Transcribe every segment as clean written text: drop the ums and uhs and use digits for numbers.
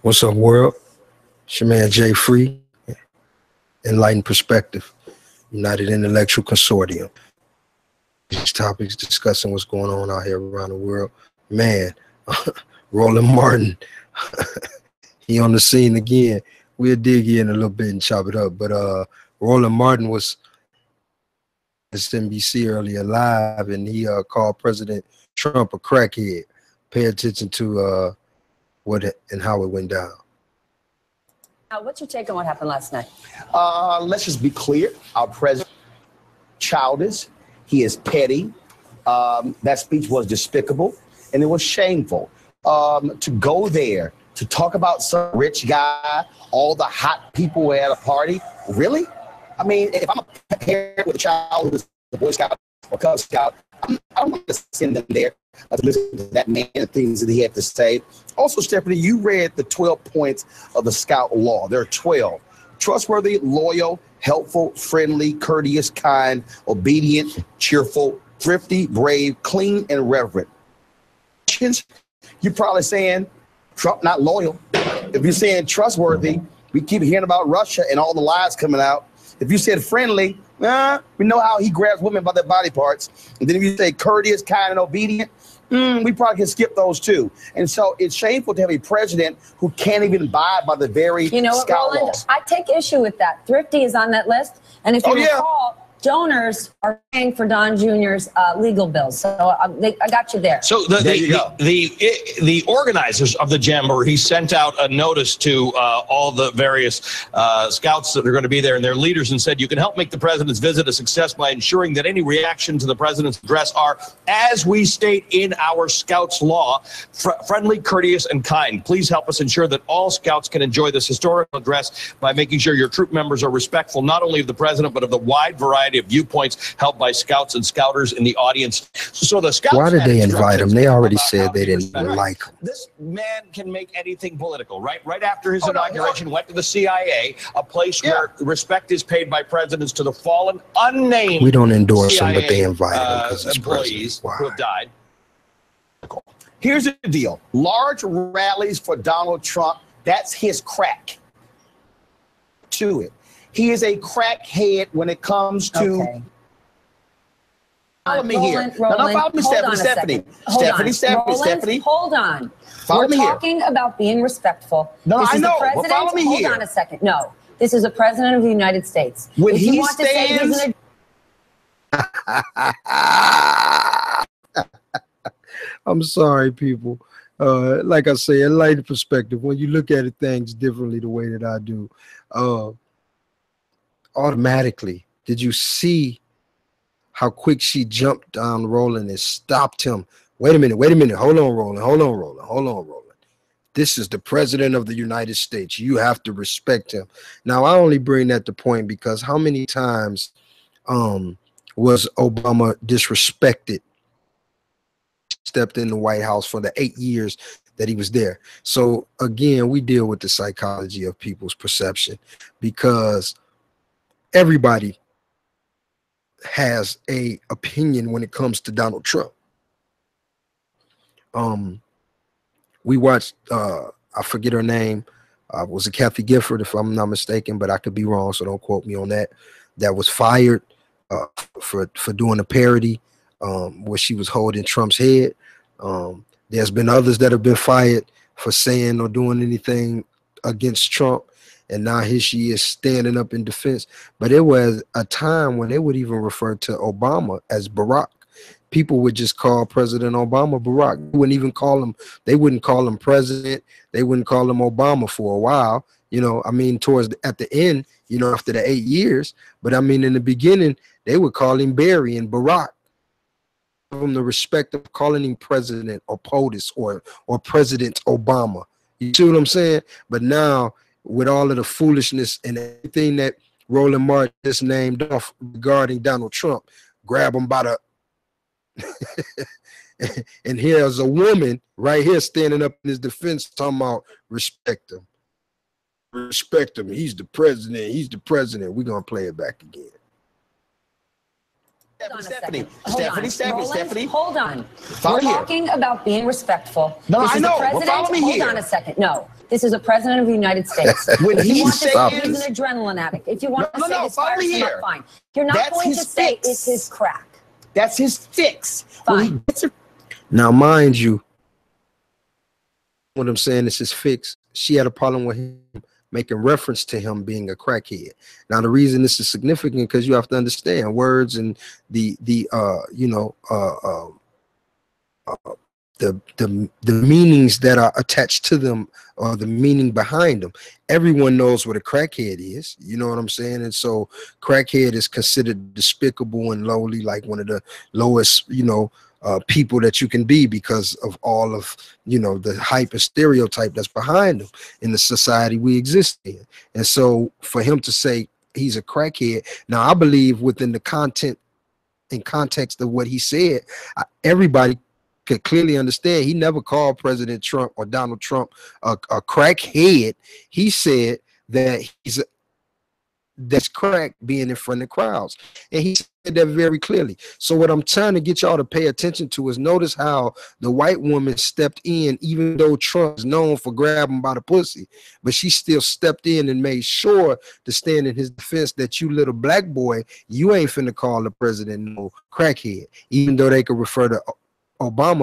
What's up, world? It's your man Jay Free, Enlightened Perspective, United Intellectual Consortium. These topics discussing what's going on out here around the world. Man, Roland Martin, he on the scene again. We'll dig in a little bit and chop it up. But Roland Martin was Msnbc earlier live, and he called President Trump a crackhead. Pay attention to what and how it went down. What's your take on what happened last night? Let's just be clear. Our president, childish. He is petty. That speech was despicable, and it was shameful. To go there to talk about some rich guy, all the hot people were at a party. Really? I mean, if I'm a parent with a child who's a Boy Scout or Cub Scout, I don't want to send them there to listen to that man and things that he had to say. Also, Stephanie, you read the 12 points of the Scout Law. There are 12. Trustworthy, loyal, helpful, friendly, courteous, kind, obedient, cheerful, thrifty, brave, clean, and reverent. You're probably saying Trump not loyal. If you're saying trustworthy, we keep hearing about Russia and all the lies coming out. If you said friendly, we know how he grabs women by their body parts. And then if you say courteous, kind, and obedient, we probably can skip those too. And so it's shameful to have a president who can't even abide by the very Scout laws. I take issue with that. Thrifty is on that list. And if you recall, donors are paying for Don Jr.'s legal bills. So I got you there. So the organizers of the Jamboree sent out a notice to all the various scouts that are going to be there and their leaders and said, you can help make the president's visit a success by ensuring that any reaction to the president's address are, as we state in our Scouts law, friendly, courteous, and kind. Please help us ensure that all scouts can enjoy this historical address by making sure your troop members are respectful not only of the president, but of the wide variety of viewpoints held by scouts and scouters in the audience. So the scouts. Why did they invite him? They already said they didn't like him. This man can make anything political, right? Right after his inauguration, went to the CIA, a place where respect is paid by presidents to the fallen, unnamed. We don't endorse CIA, him, but they invited him because it's employees who have died. Here's the deal. Large rallies for Donald Trump, that's his crack to it. He is a crackhead when it comes to. Follow me here. Roland, follow me, Stephanie. Stephanie. Hold on. Follow me here. We're talking about being respectful. No, I know. But follow me here. Hold on a second. No, this is a president of the United States. When if he you want stands. To say I'm sorry, people. Like I say, enlightened perspective. When you look at it, things differently the way that I do, automatically, did you see how quick she jumped down Roland and stopped him? Wait a minute. Hold on, Roland. This is the president of the United States. You have to respect him. Now, I only bring that to point because how many times was Obama disrespected, stepped in the White House for the 8 years that he was there? So again, we deal with the psychology of people's perception because everybody has a opinion when it comes to Donald Trump. We watched, I forget her name, was it Kathy Gifford, if I'm not mistaken, but I could be wrong, so don't quote me on that. That was fired for doing a parody where she was holding Trump's head. There's been others that have been fired for saying or doing anything against Trump. And now here she is standing up in defense. But it was a time when they would even refer to Obama as Barack. People would just call President Obama Barack. They wouldn't even call him, they wouldn't call him president. They wouldn't call him Obama for a while. I mean, at the end, after the 8 years. But I mean, in the beginning, they would call him Barry and Barack. From the respect of calling him president or POTUS or President Obama. You see what I'm saying? But now, with all of the foolishness and everything that Roland Martin just named off regarding Donald Trump, grab him by the and here's a woman right here standing up in his defense talking about respect him. Respect him. He's the president. We're going to play it back again. Stephanie. Hold on. Follow We're here. talking about being respectful. No, this I is know. The president. Well, follow me hold here. on a second. No, this is a president of the United States. When if you he want to say says- he's an adrenaline addict, if you want to No, say no, this follow fires me him up, here. fine. You're not That's going to his say fix. it's his crack. That's his fix. Fine. Now, mind you, what I'm saying is his fix. She had a problem with him making reference to him being a crackhead. Now, the reason this is significant because you have to understand words and the meanings that are attached to them or the meaning behind them. Everyone knows what a crackhead is, you know what I'm saying? And so crackhead is considered despicable and lowly, like one of the lowest, people that you can be because of all of, the hype and stereotype that's behind them in the society we exist in. And so for him to say he's a crackhead, now I believe within the content and context of what he said, everybody could clearly understand he never called President Trump or Donald Trump a crackhead. He said that that's crack being in front of crowds, and he said that very clearly. So what I'm trying to get y'all to pay attention to is notice how the white woman stepped in, even though Trump is known for grabbing by the pussy, but she still stepped in and made sure to stand in his defense that you little black boy, you ain't finna call the president no crackhead, even though they could refer to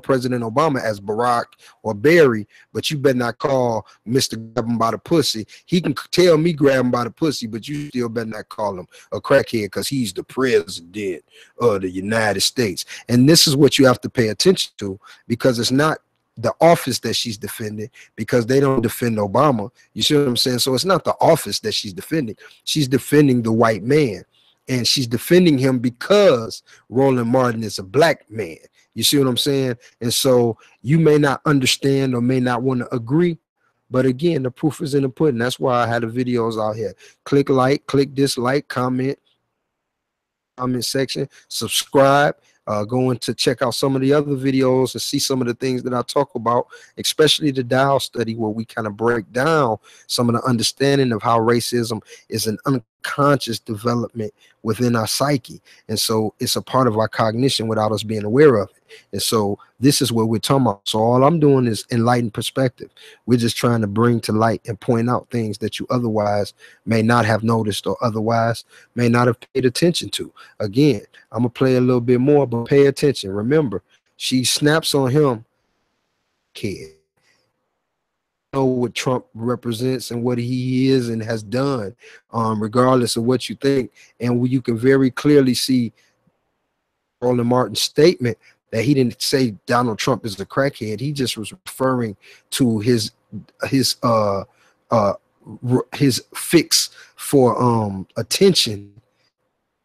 President Obama as Barack or Barry, but you better not call Mr. Grab him by the pussy. He can tell me grab him by the pussy, but you still better not call him a crackhead because he's the president of the United States. And this is what you have to pay attention to, because it's not the office that she's defending, because they don't defend Obama. You see what I'm saying? So it's not the office that she's defending. She's defending the white man, and she's defending him because Roland Martin is a black man. You see what I'm saying? And so you may not understand or may not want to agree, but again, the proof is in the pudding. That's why I had the videos out here. Click like, click dislike, comment section, subscribe, going to check out some of the other videos and see some of the things that I talk about, especially the Dow study, where we kind of break down some of the understanding of how racism is an unconscious development within our psyche. And so it's a part of our cognition without us being aware of it. And so this is what we're talking about. So all I'm doing is enlightened perspective. We're just trying to bring to light and point out things that you otherwise may not have noticed or otherwise may not have paid attention to. Again, I'm gonna play a little bit more, but pay attention. Remember, she snaps on him, kid. Know what Trump represents and what he is and has done, regardless of what you think. And you can very clearly see Roland Martin's statement that he didn't say Donald Trump is a crackhead. He just was referring to his fix for attention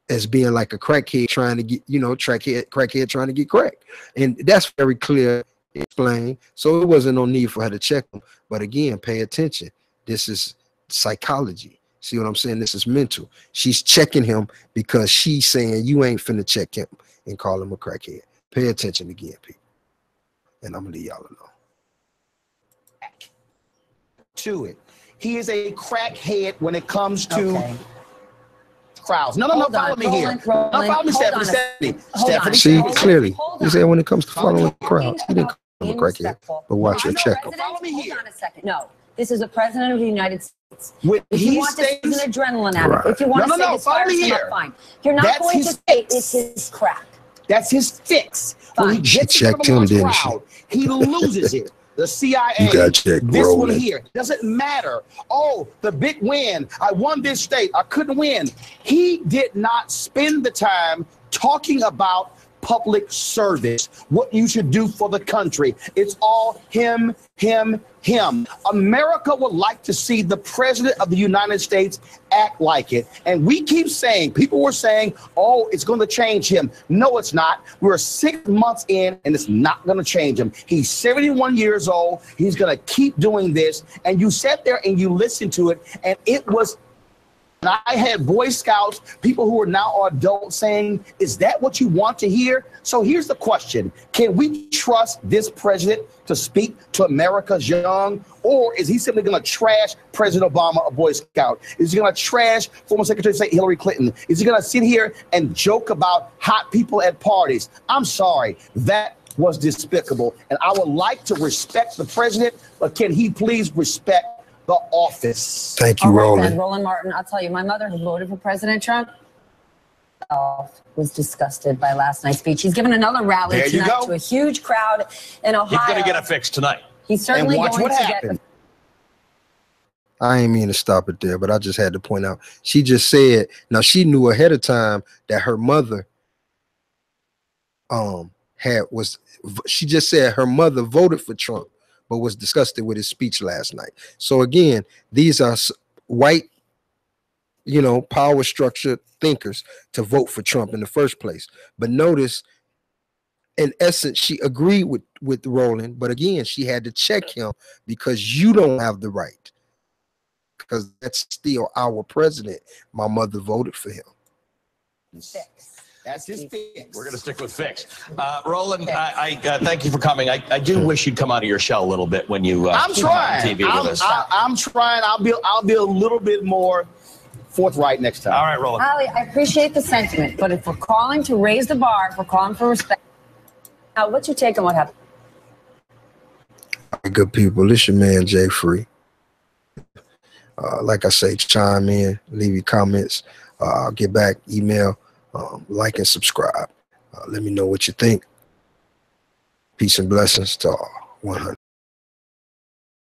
as being like a crackhead trying to get, crackhead trying to get crack. And that's very clear explained. So it wasn't no need for her to check him. But again, pay attention. This is psychology. See what I'm saying? This is mental. She's checking him because she's saying you ain't finna check him and call him a crackhead. Pay attention again, people. And I'm gonna leave y'all alone. To it. He is a crackhead when it comes to crowds. No, follow me here. Follow me, Stephanie. See, clearly, he said when it comes to following crowds, he didn't call him a crackhead, but watch her check him. Follow me here. Hold on a second. No, this is a president of the United States. If you want to say he's an adrenaline addict, if you want to say this fires him up, fine. You're not going to say it's his crack. That's his fix. Fine. She checked him, didn't she? He loses it. The CIA, you got checked, this Roland. one here, doesn't matter. Oh, the big win. I won this state. I couldn't win. He did not spend the time talking about public service, what you should do for the country. It's all him. America would like to see the president of the United States act like it. And we keep saying, people were saying, oh, it's going to change him. No, it's not. We're 6 months in and it's not going to change him. He's 71 years old. He's going to keep doing this. And you sat there and you listened to it, and it was And I had Boy Scouts, people who are now adults saying, is that what you want to hear? So here's the question. Can we trust this president to speak to America's young? Or is he simply going to trash President Obama, a Boy Scout? Is he going to trash former Secretary of State Hillary Clinton? Is he going to sit here and joke about hot people at parties? I'm sorry. That was despicable. And I would like to respect the president, but can he please respect the office? Thank you, Roland. Roland Martin, I'll tell you, my mother who voted for President Trump was disgusted by last night's speech. He's given another rally tonight to a huge crowd in Ohio. He's going to get a fix tonight. He's certainly going to get. I ain't mean to stop it there, but I just had to point out. She just said, now she knew ahead of time that her mother she just said her mother voted for Trump, but was disgusted with his speech last night. So again, these are white, power structure thinkers to vote for Trump in the first place. But notice, in essence, she agreed with Roland, but again, she had to check him because you don't have the right. Because that's still our president. My mother voted for him. That's his fix. We're going to stick with fix. Roland, I thank you for coming. I do wish you'd come out of your shell a little bit when you I'm trying. on TV with us. I'm trying. I'll be a little bit more forthright next time. All right, Roland. Ali, I appreciate the sentiment, but if we're calling to raise the bar, if we're calling for respect, now what's your take on what happened? Good people, this your man Jay Free. Like I say, chime in, leave your comments. I'll get back, email, like and subscribe. Let me know what you think. Peace and blessings to all. 100.